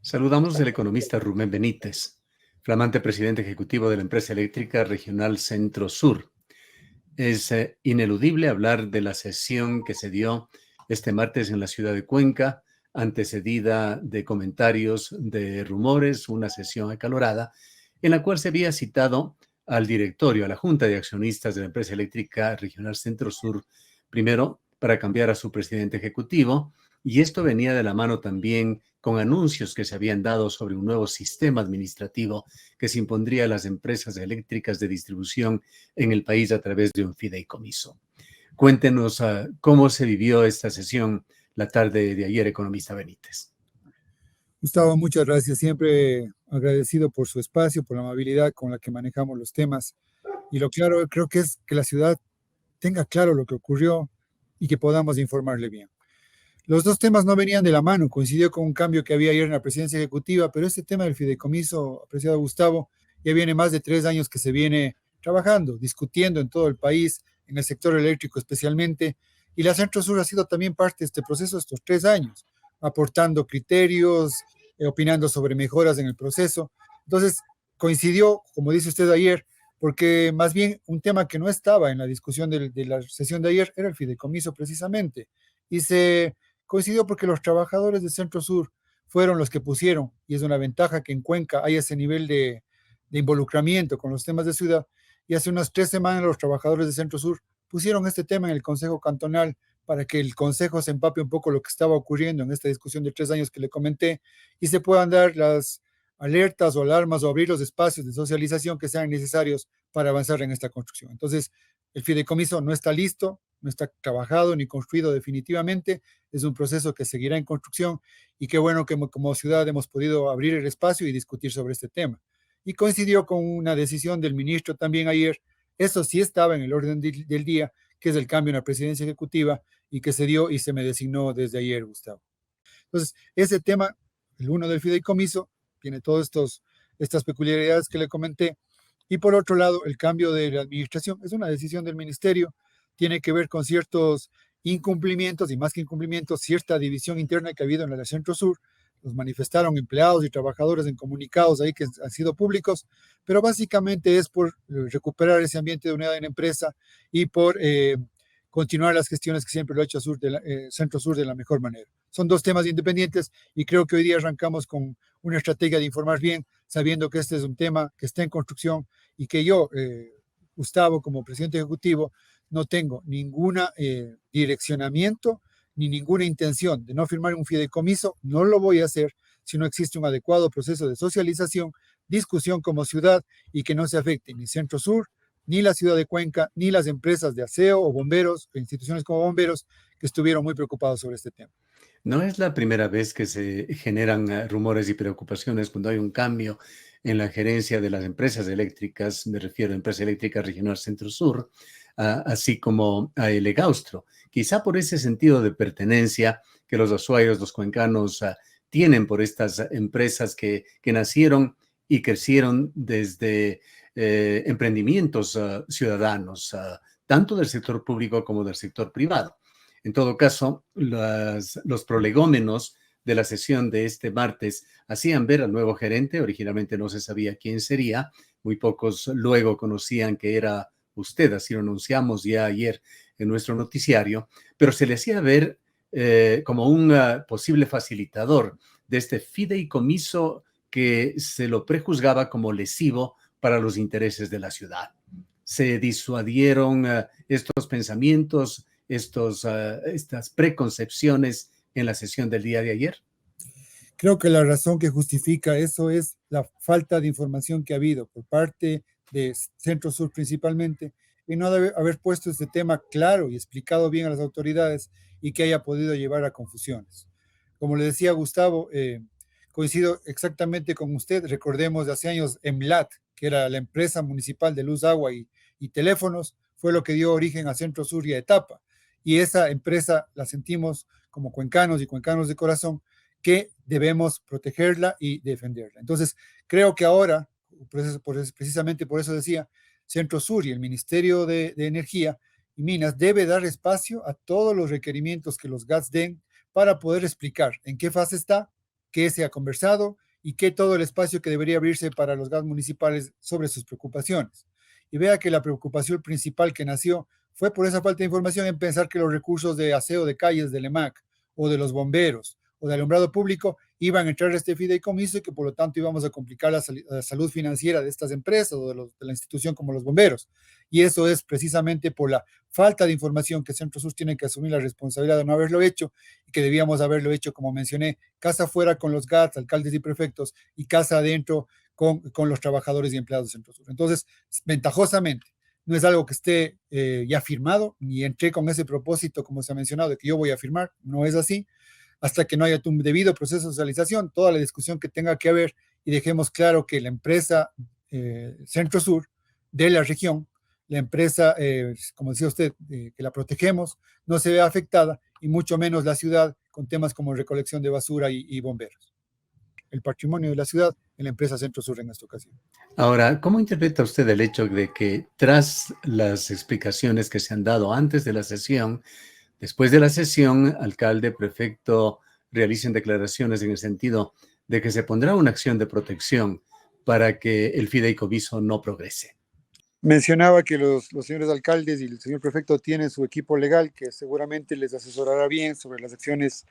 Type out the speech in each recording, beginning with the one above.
Saludamos al economista Rubén Benítez, flamante presidente ejecutivo de la empresa eléctrica regional Centro Sur. Es ineludible hablar de la sesión que se dio este martes en la ciudad de Cuenca, antecedida de comentarios, de rumores, una sesión acalorada, en la cual se había citado al directorio, a la Junta de Accionistas de la empresa eléctrica regional Centro Sur, primero para cambiar a su presidente ejecutivo, y esto venía de la mano también con anuncios que se habían dado sobre un nuevo sistema administrativo que se impondría a las empresas eléctricas de distribución en el país a través de un fideicomiso. Cuéntenos cómo se vivió esta sesión la tarde de ayer, economista Benítez. Gustavo, muchas gracias. Siempre agradecido por su espacio, por la amabilidad con la que manejamos los temas. Y lo claro, creo que es que la ciudad tenga claro lo que ocurrió y que podamos informarle bien. Los dos temas no venían de la mano, coincidió con un cambio que había ayer en la presidencia ejecutiva, pero este tema del fideicomiso, apreciado Gustavo, ya viene más de 3 años que se viene trabajando, discutiendo en todo el país, en el sector eléctrico especialmente, y la Centro Sur ha sido también parte de este proceso estos 3 años, aportando criterios, opinando sobre mejoras en el proceso. Entonces, coincidió, como dice usted ayer, porque más bien un tema que no estaba en la discusión de la sesión de ayer era el fideicomiso precisamente, y se coincidió porque los trabajadores de Centro Sur fueron los que pusieron, y es una ventaja que en Cuenca hay ese nivel de involucramiento con los temas de ciudad, y hace unas 3 semanas los trabajadores de Centro Sur pusieron este tema en el Consejo Cantonal para que el Consejo se empape un poco lo que estaba ocurriendo en esta discusión de 3 años que le comenté y se puedan dar las alertas o alarmas o abrir los espacios de socialización que sean necesarios para avanzar en esta construcción. Entonces, el fideicomiso no está listo, no está trabajado ni construido definitivamente, es un proceso que seguirá en construcción y qué bueno que como ciudad hemos podido abrir el espacio y discutir sobre este tema. Y coincidió con una decisión del ministro también ayer, eso sí estaba en el orden del día, que es el cambio en la presidencia ejecutiva y que se dio y se me designó desde ayer, Gustavo. Entonces, ese tema, el uno del fideicomiso, tiene todas estas peculiaridades que le comenté. Y por otro lado, el cambio de la administración es una decisión del ministerio, tiene que ver con ciertos incumplimientos y más que incumplimientos, cierta división interna que ha habido en la Centro Sur. Los manifestaron empleados y trabajadores en comunicados ahí que han sido públicos, pero básicamente es por recuperar ese ambiente de unidad en la empresa y por continuar las gestiones que siempre lo ha hecho Centro Sur de la mejor manera. Son dos temas independientes y creo que hoy día arrancamos con una estrategia de informar bien, sabiendo que este es un tema que está en construcción y que yo, Gustavo, como presidente ejecutivo, no tengo ninguna direccionamiento ni ninguna intención de no firmar un fideicomiso. No lo voy a hacer si no existe un adecuado proceso de socialización, discusión como ciudad y que no se afecte ni Centro Sur, ni la ciudad de Cuenca, ni las empresas de aseo o bomberos, o instituciones como bomberos, que estuvieron muy preocupados sobre este tema. No es la primera vez que se generan rumores y preocupaciones cuando hay un cambio en la gerencia de las empresas eléctricas, me refiero a Empresa Eléctrica Regional Centro Sur, así como a Elegaustro. Quizá por ese sentido de pertenencia que los usuarios, los cuencanos, tienen por estas empresas que nacieron y crecieron desde emprendimientos ciudadanos, tanto del sector público como del sector privado. En todo caso, los prolegómenos de la sesión de este martes hacían ver al nuevo gerente, originalmente no se sabía quién sería, muy pocos luego conocían que era usted, así lo anunciamos ya ayer en nuestro noticiario, pero se le hacía ver como un posible facilitador de este fideicomiso que se lo prejuzgaba como lesivo para los intereses de la ciudad. Se disuadieron estos pensamientos, estas preconcepciones en la sesión del día de ayer? Creo que la razón que justifica eso es la falta de información que ha habido por parte de Centro Sur principalmente y no debe haber puesto este tema claro y explicado bien a las autoridades y que haya podido llevar a confusiones. Como le decía Gustavo, coincido exactamente con usted. Recordemos de hace años EMLAT, que era la empresa municipal de luz, agua y teléfonos, fue lo que dio origen a Centro Sur y a Etapa. Y esa empresa la sentimos como cuencanos y cuencanos de corazón que debemos protegerla y defenderla. Entonces, creo que ahora, precisamente por eso decía, Centro Sur y el Ministerio de Energía y Minas debe dar espacio a todos los requerimientos que los GATS den para poder explicar en qué fase está, qué se ha conversado y qué todo el espacio que debería abrirse para los gas municipales sobre sus preocupaciones. Y vea que la preocupación principal que nació fue por esa falta de información en pensar que los recursos de aseo de calles del EMAC o de los bomberos o de alumbrado público iban a entrar a este fideicomiso y que por lo tanto íbamos a complicar la salud financiera de estas empresas o de la institución como los bomberos. Y eso es precisamente por la falta de información que Centro Sur tiene que asumir la responsabilidad de no haberlo hecho y que debíamos haberlo hecho, como mencioné, casa afuera con los GATS, alcaldes y prefectos, y casa adentro con los trabajadores y empleados de Centro Sur. Entonces, ventajosamente, no es algo que esté ya firmado, ni entré con ese propósito, como se ha mencionado, de que yo voy a firmar, no es así, hasta que no haya un debido proceso de socialización, toda la discusión que tenga que haber y dejemos claro que la empresa Centro Sur de la región, la empresa, como decía usted, que la protegemos, no se vea afectada y mucho menos la ciudad con temas como recolección de basura y bomberos. El patrimonio de la ciudad en la empresa Centro Sur en esta ocasión. Ahora, ¿cómo interpreta usted el hecho de que tras las explicaciones que se han dado antes de la sesión, después de la sesión, alcalde, prefecto realicen declaraciones en el sentido de que se pondrá una acción de protección para que el fideicomiso no progrese? Mencionaba que los señores alcaldes y el señor prefecto tienen su equipo legal que seguramente les asesorará bien sobre las acciones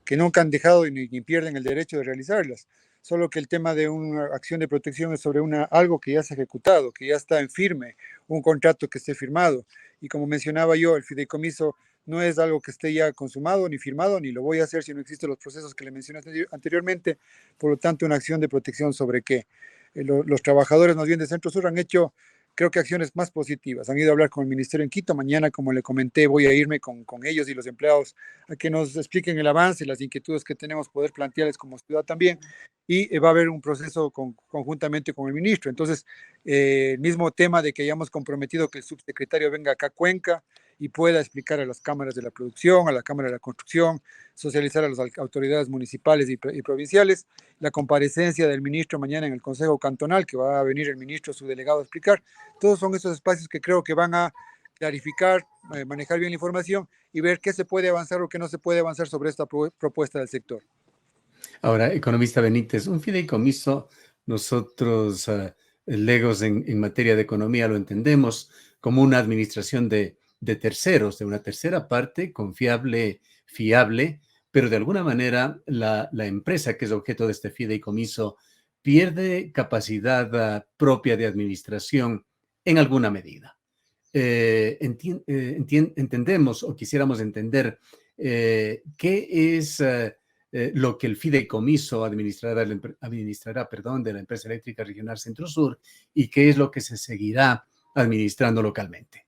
que nunca han dejado y ni pierden el derecho de realizarlas. Solo que el tema de una acción de protección es sobre algo que ya se ha ejecutado, que ya está en firme, un contrato que esté firmado. Y como mencionaba yo, el fideicomiso no es algo que esté ya consumado, ni firmado, ni lo voy a hacer si no existen los procesos que le mencioné anteriormente. Por lo tanto, una acción de protección sobre qué. Los trabajadores más bien de Centro Sur han hecho, creo que acciones más positivas. Han ido a hablar con el ministerio en Quito. Mañana, como le comenté, voy a irme con ellos y los empleados a que nos expliquen el avance, las inquietudes que tenemos, poder plantearles como ciudad también. Y va a haber un proceso conjuntamente con el ministro. Entonces, el mismo tema de que hayamos comprometido que el subsecretario venga acá a Cuenca y pueda explicar a las cámaras de la producción, a la Cámara de la Construcción, socializar a las autoridades municipales y provinciales, la comparecencia del ministro mañana en el Consejo Cantonal, que va a venir el ministro, su delegado, a explicar. Todos son esos espacios que creo que van a clarificar, manejar bien la información y ver qué se puede avanzar o qué no se puede avanzar sobre esta propuesta del sector. Ahora, economista Benítez, un fideicomiso, nosotros, legos en materia de economía, lo entendemos como una administración de terceros, de una tercera parte confiable, fiable, pero de alguna manera la empresa que es objeto de este fideicomiso pierde capacidad propia de administración en alguna medida. Entendemos o quisiéramos entender qué es lo que el fideicomiso administrará, perdón, de la empresa eléctrica regional Centro Sur y qué es lo que se seguirá administrando localmente.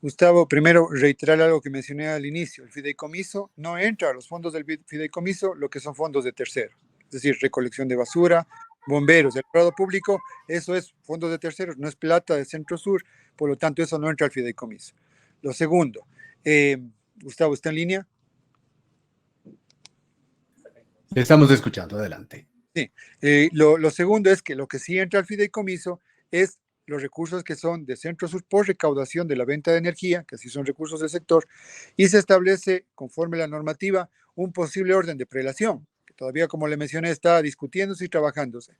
Gustavo, primero reiterar algo que mencioné al inicio. El fideicomiso no entra a los fondos del fideicomiso, lo que son fondos de terceros, es decir, recolección de basura, bomberos, el prado público, eso es fondos de terceros, no es plata de Centro Sur, por lo tanto eso no entra al fideicomiso. Lo segundo, Gustavo, ¿está en línea? Le estamos escuchando, adelante. Sí, lo segundo es que lo que sí entra al fideicomiso es los recursos que son de Centro Sur por recaudación de la venta de energía, que así son recursos del sector, y se establece, conforme a la normativa, un posible orden de prelación, que todavía, como le mencioné, está discutiéndose y trabajándose.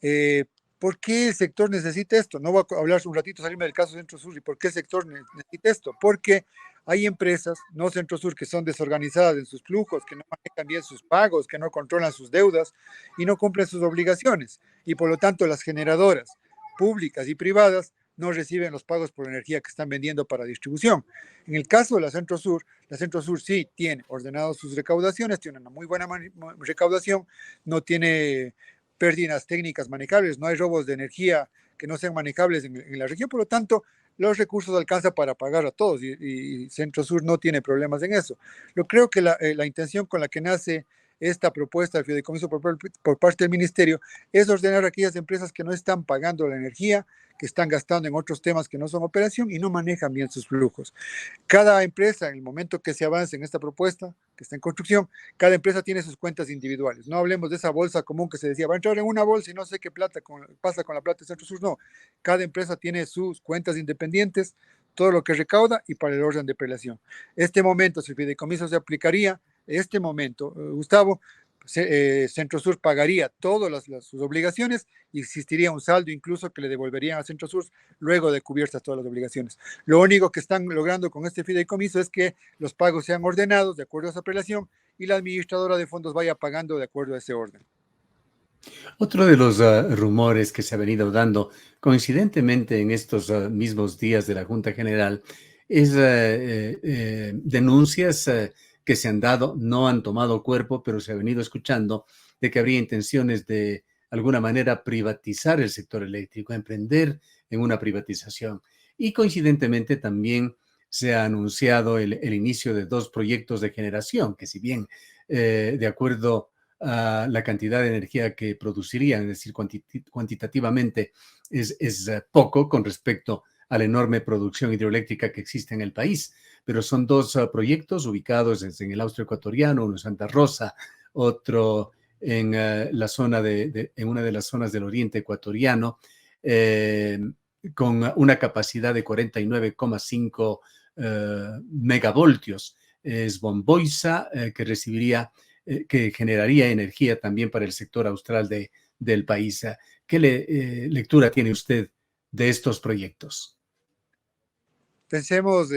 Eh, ¿Por qué el sector necesita esto? No voy a hablar un ratito, salirme del caso Centro Sur. ¿Y por qué el sector necesita esto? Porque hay empresas, no Centro Sur, que son desorganizadas en sus flujos, que no manejan bien sus pagos, que no controlan sus deudas y no cumplen sus obligaciones. Y por lo tanto, las generadoras públicas y privadas no reciben los pagos por energía que están vendiendo para distribución. En el caso de la Centro Sur sí tiene ordenadas sus recaudaciones, tiene una muy buena recaudación, no tiene pérdidas técnicas manejables, no hay robos de energía que no sean manejables en la región, por lo tanto, los recursos alcanzan para pagar a todos y Centro Sur no tiene problemas en eso. Yo creo que la intención con la que nace esta propuesta del fideicomiso por parte del ministerio es ordenar a aquellas empresas que no están pagando la energía, que están gastando en otros temas que no son operación y no manejan bien sus flujos. Cada empresa, en el momento que se avance en esta propuesta, que está en construcción, cada empresa tiene sus cuentas individuales. No hablemos de esa bolsa común que se decía, va a entrar en una bolsa y no sé qué pasa con la plata de Centro Sur. No, cada empresa tiene sus cuentas independientes, todo lo que recauda y para el orden de prelación. Este momento, si el fideicomiso se aplicaría, este momento, Gustavo, Centro Sur pagaría todas sus obligaciones y existiría un saldo incluso que le devolverían a Centro Sur luego de cubiertas todas las obligaciones. Lo único que están logrando con este fideicomiso es que los pagos sean ordenados de acuerdo a esa prelación y la administradora de fondos vaya pagando de acuerdo a ese orden. Otro de los rumores que se ha venido dando coincidentemente en estos mismos días de la Junta General es denuncias que se han dado, no han tomado cuerpo, pero se ha venido escuchando de que habría intenciones de alguna manera privatizar el sector eléctrico, emprender en una privatización. Y coincidentemente también se ha anunciado el inicio de dos proyectos de generación, que si bien de acuerdo a la cantidad de energía que producirían, es decir, cuantitativamente es poco con respecto a la enorme producción hidroeléctrica que existe en el país, pero son dos proyectos ubicados en el Austro Ecuatoriano, uno en Santa Rosa, otro en la zona en una de las zonas del oriente ecuatoriano, con una capacidad de 49,5 megavoltios. Es Bomboiza, que recibiría que generaría energía también para el sector austral del país. ¿Qué lectura tiene usted de estos proyectos? Pensemos,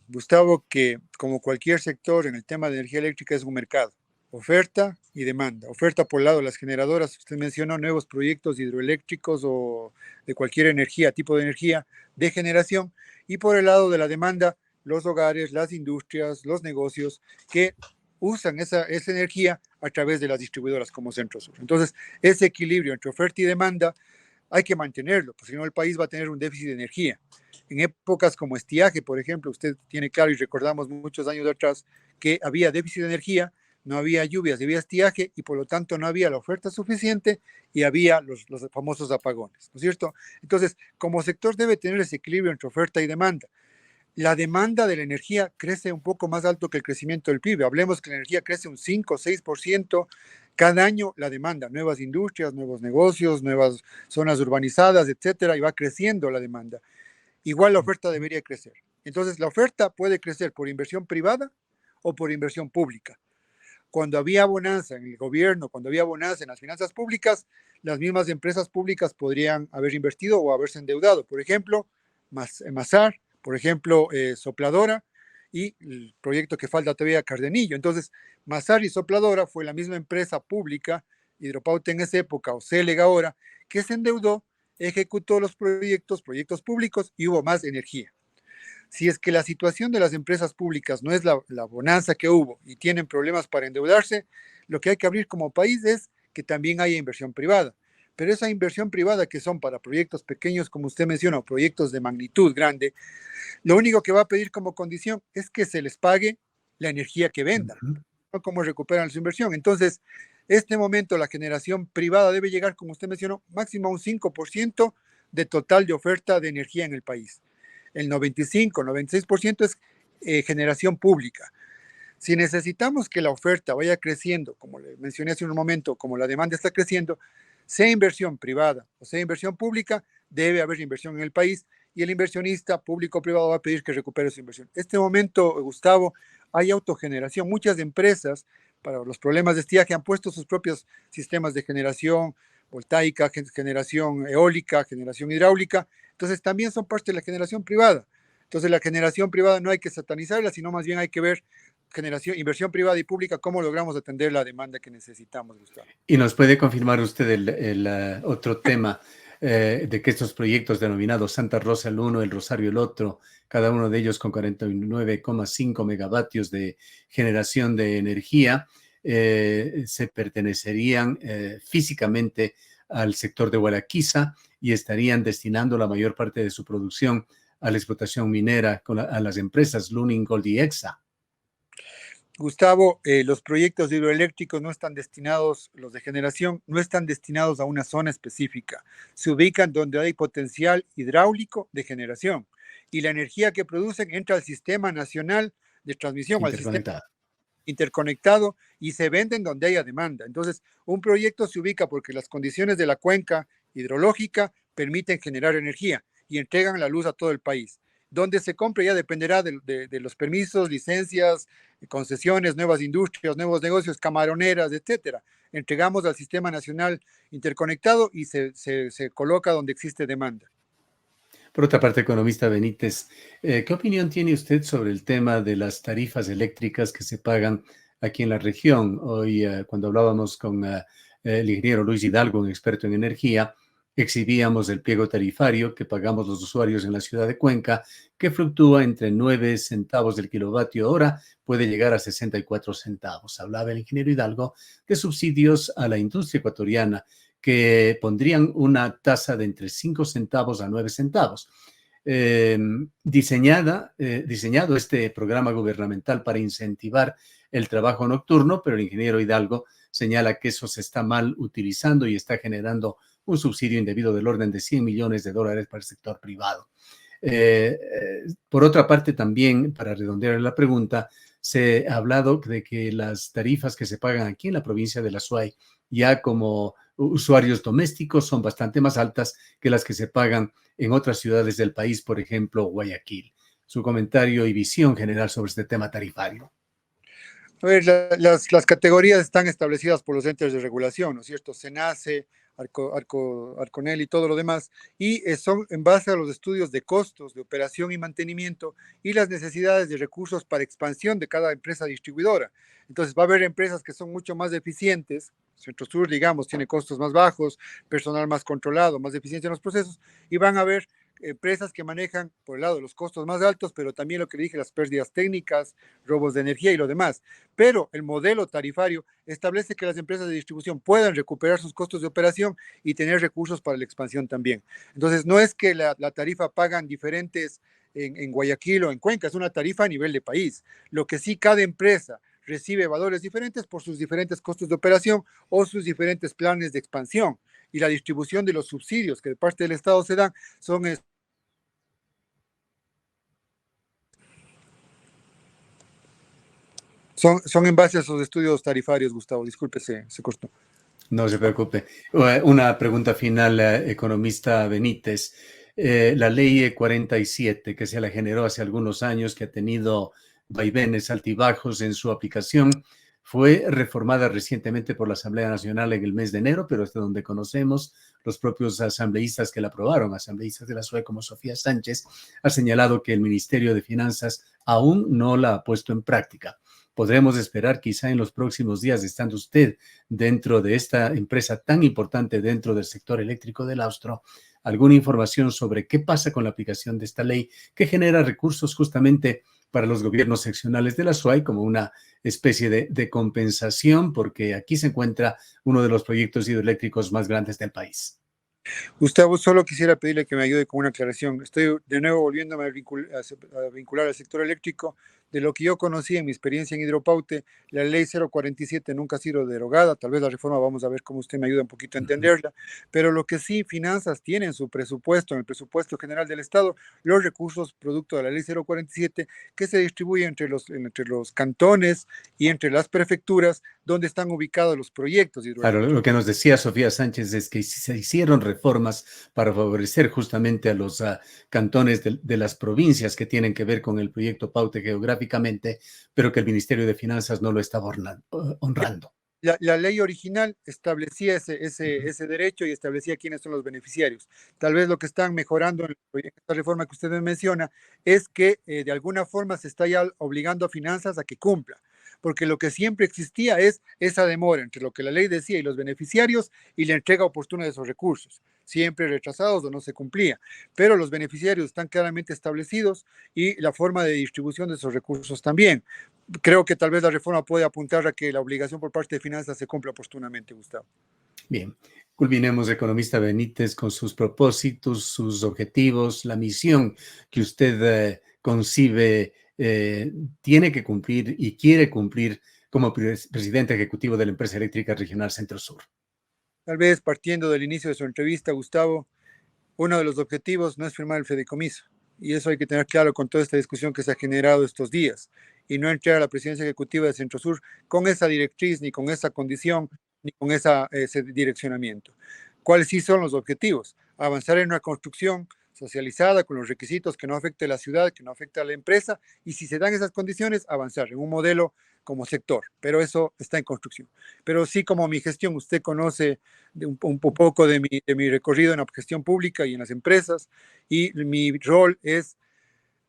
Gustavo, que como cualquier sector en el tema de energía eléctrica es un mercado, oferta y demanda. Oferta por el lado de las generadoras, usted mencionó nuevos proyectos hidroeléctricos o de cualquier energía, tipo de energía de generación, y por el lado de la demanda, los hogares, las industrias, los negocios que usan esa energía a través de las distribuidoras como Centro Sur. Entonces, ese equilibrio entre oferta y demanda hay que mantenerlo, porque si no el país va a tener un déficit de energía. En épocas como estiaje, por ejemplo, usted tiene claro y recordamos muchos años atrás que había déficit de energía, no había lluvias, había estiaje y por lo tanto no había la oferta suficiente y había los famosos apagones, ¿no es cierto? Entonces, como sector debe tener ese equilibrio entre oferta y demanda. La demanda de la energía crece un poco más alto que el crecimiento del PIB. Hablemos que la energía crece un 5 o 6% cada año, la demanda, nuevas industrias, nuevos negocios, nuevas zonas urbanizadas, etcétera, y va creciendo la demanda. Igual la oferta debería crecer. Entonces, la oferta puede crecer por inversión privada o por inversión pública. Cuando había bonanza en el gobierno, cuando había bonanza en las finanzas públicas, las mismas empresas públicas podrían haber invertido o haberse endeudado. Por ejemplo, Masar, por ejemplo, Sopladora y el proyecto que falta todavía, Cardenillo. Entonces, Masar y Sopladora fue la misma empresa pública, Hidropauta en esa época o Celeg ahora, que se endeudó, ejecutó los proyectos públicos y hubo más energía. Si es que la situación de las empresas públicas no es la bonanza que hubo y tienen problemas para endeudarse, lo que hay que abrir como país es que también haya inversión privada. Pero esa inversión privada que son para proyectos pequeños, como usted menciona, proyectos de magnitud grande, lo único que va a pedir como condición es que se les pague la energía que vendan, no cómo recuperan su inversión. Entonces, este momento la generación privada debe llegar, como usted mencionó, máximo a un 5% de total de oferta de energía en el país. El 95, 96% es generación pública. Si necesitamos que la oferta vaya creciendo, como le mencioné hace un momento, como la demanda está creciendo, sea inversión privada o sea inversión pública, debe haber inversión en el país y el inversionista público-privado va a pedir que recupere su inversión. En este momento, Gustavo, hay autogeneración. Muchas empresas, para los problemas de estiaje, han puesto sus propios sistemas de generación voltaica, generación eólica, generación hidráulica. Entonces, también son parte de la generación privada. Entonces, la generación privada no hay que satanizarla, sino más bien hay que ver generación, inversión privada y pública, cómo logramos atender la demanda que necesitamos, Gustavo. ¿Y nos puede confirmar usted el otro tema de que estos proyectos denominados Santa Rosa el uno, el Rosario el otro, cada uno de ellos con 49,5 megavatios de generación de energía, se pertenecerían físicamente al sector de Guaraquiza y estarían destinando la mayor parte de su producción a la explotación minera a las empresas Luning, Gold y Exa? Gustavo, los proyectos hidroeléctricos no están destinados, los de generación, no están destinados a una zona específica. Se ubican donde hay potencial hidráulico de generación y la energía que producen entra al sistema nacional de transmisión, al sistema Interconectada. interconectado y se venden donde haya demanda. Entonces, un proyecto se ubica porque las condiciones de la cuenca hidrológica permiten generar energía y entregan la luz a todo el país. Donde se compre ya dependerá de los permisos, licencias, concesiones, nuevas industrias, nuevos negocios, camaroneras, etcétera. Entregamos al Sistema Nacional Interconectado y se coloca donde existe demanda. Por otra parte, economista Benítez, ¿qué opinión tiene usted sobre el tema de las tarifas eléctricas que se pagan aquí en la región? Hoy, cuando hablábamos con el ingeniero Luis Hidalgo, un experto en energía, exhibíamos el pliego tarifario que pagamos los usuarios en la ciudad de Cuenca, que fluctúa entre 9 centavos del kilovatio hora, puede llegar a 64 centavos. Hablaba el ingeniero Hidalgo de subsidios a la industria ecuatoriana que pondrían una tasa de entre 5 centavos a 9 centavos. Diseñado este programa gubernamental para incentivar el trabajo nocturno, pero el ingeniero Hidalgo señala que eso se está mal utilizando y está generando un subsidio indebido del orden de $100 millones para el sector privado. Por otra parte, también, para redondear la pregunta, se ha hablado de que las tarifas que se pagan aquí en la provincia de La Suay, ya como usuarios domésticos, son bastante más altas que las que se pagan en otras ciudades del país, por ejemplo, Guayaquil. Su comentario y visión general sobre este tema tarifario. A ver, las categorías están establecidas por los entes de regulación, ¿no es cierto? SENACE, Arconel y todo lo demás, y son en base a los estudios de costos de operación y mantenimiento y las necesidades de recursos para expansión de cada empresa distribuidora. Entonces va a haber empresas que son mucho más eficientes. Centrosur, digamos, tiene costos más bajos, personal más controlado, más eficiencia en los procesos, y van a haber empresas que manejan por el lado de los costos más altos, pero también lo que le dije, las pérdidas técnicas, robos de energía y lo demás. Pero el modelo tarifario establece que las empresas de distribución puedan recuperar sus costos de operación y tener recursos para la expansión también. Entonces, no es que la tarifa pagan diferentes en Guayaquil o en Cuenca, es una tarifa a nivel de país. Lo que sí, cada empresa recibe valores diferentes por sus diferentes costos de operación o sus diferentes planes de expansión. Y la distribución de los subsidios que de parte del Estado se dan son son en base a esos estudios tarifarios, Gustavo. Disculpe, se cortó. No se preocupe. Una pregunta final, economista Benítez. La ley 47, que se la generó hace algunos años, que ha tenido vaivenes altibajos en su aplicación, fue reformada recientemente por la Asamblea Nacional en el mes de enero, pero hasta donde conocemos, los propios asambleístas que la aprobaron, asambleístas de la SUE como Sofía Sánchez, ha señalado que el Ministerio de Finanzas aún no la ha puesto en práctica. Podremos esperar quizá en los próximos días, estando usted dentro de esta empresa tan importante dentro del sector eléctrico del Austro, alguna información sobre qué pasa con la aplicación de esta ley que genera recursos justamente para los gobiernos seccionales de la SUAY como una especie de compensación, porque aquí se encuentra uno de los proyectos hidroeléctricos más grandes del país. Gustavo, solo quisiera pedirle que me ayude con una aclaración. Estoy de nuevo volviéndome a vincular al sector eléctrico. De lo que yo conocí en mi experiencia en Hidropaute, la ley 047 nunca ha sido derogada. Tal vez la reforma, vamos a ver cómo usted me ayuda un poquito a entenderla. Pero lo que sí, Finanzas tiene en su presupuesto, en el presupuesto general del Estado, los recursos producto de la ley 047 que se distribuyen entre los cantones y entre las prefecturas donde están ubicados los proyectos Claro, hidroeléctricos. lo que nos decía Sofía Sánchez es que se hicieron reformas para favorecer justamente a los cantones de las provincias que tienen que ver con el proyecto Paute geográficamente, pero que el Ministerio de Finanzas no lo está honrando. La ley original establecía Ujú. ese derecho y establecía quiénes son los beneficiarios. Tal vez lo que están mejorando en esta reforma que usted me menciona es que de alguna forma se está ya obligando a finanzas a que cumpla, porque lo que siempre existía es esa demora entre lo que la ley decía y los beneficiarios y la entrega oportuna de esos recursos, siempre retrasados o no se cumplía, pero los beneficiarios están claramente establecidos y la forma de distribución de esos recursos también. Creo que tal vez la reforma puede apuntar a que la obligación por parte de finanzas se cumpla oportunamente, Gustavo. Bien, culminemos, economista Benítez, con sus propósitos, sus objetivos, la misión que usted concibe, tiene que cumplir y quiere cumplir como presidente ejecutivo de la empresa eléctrica regional Centro Sur. Tal vez partiendo del inicio de su entrevista, Gustavo, uno de los objetivos no es firmar el fideicomiso. Y eso hay que tener claro con toda esta discusión que se ha generado estos días. Y no entrar a la presidencia ejecutiva de Centrosur con esa directriz, ni con esa condición, ni con ese direccionamiento. ¿Cuáles sí son los objetivos? Avanzar en una construcción socializada, con los requisitos, que no afecte a la ciudad, que no afecte a la empresa, y si se dan esas condiciones, avanzar en un modelo como sector, pero eso está en construcción. Pero sí, como mi gestión, usted conoce un poco de mi recorrido en la gestión pública y en las empresas, y mi rol es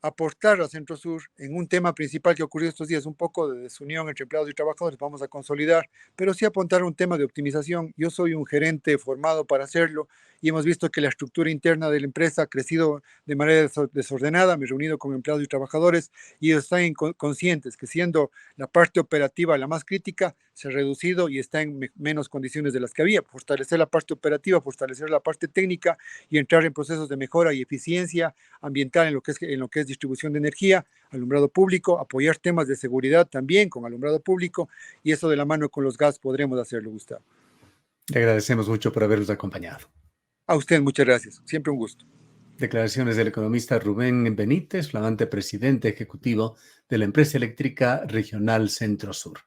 aportar a Centro Sur en un tema principal que ocurrió estos días, un poco de desunión entre empleados y trabajadores, vamos a consolidar, pero sí apuntar a un tema de optimización. Yo soy un gerente formado para hacerlo y hemos visto que la estructura interna de la empresa ha crecido de manera desordenada. Me he reunido con empleados y trabajadores y ellos están conscientes que siendo la parte operativa la más crítica, se ha reducido y está en menos condiciones de las que había. Fortalecer la parte operativa, fortalecer la parte técnica y entrar en procesos de mejora y eficiencia ambiental en lo que es distribución de energía, alumbrado público, apoyar temas de seguridad también con alumbrado público, y eso de la mano con los gas podremos hacerlo, Gustavo. Le agradecemos mucho por habernos acompañado. A usted muchas gracias, siempre un gusto. Declaraciones del economista Rubén Benítez, flamante presidente ejecutivo de la empresa eléctrica regional Centro Sur.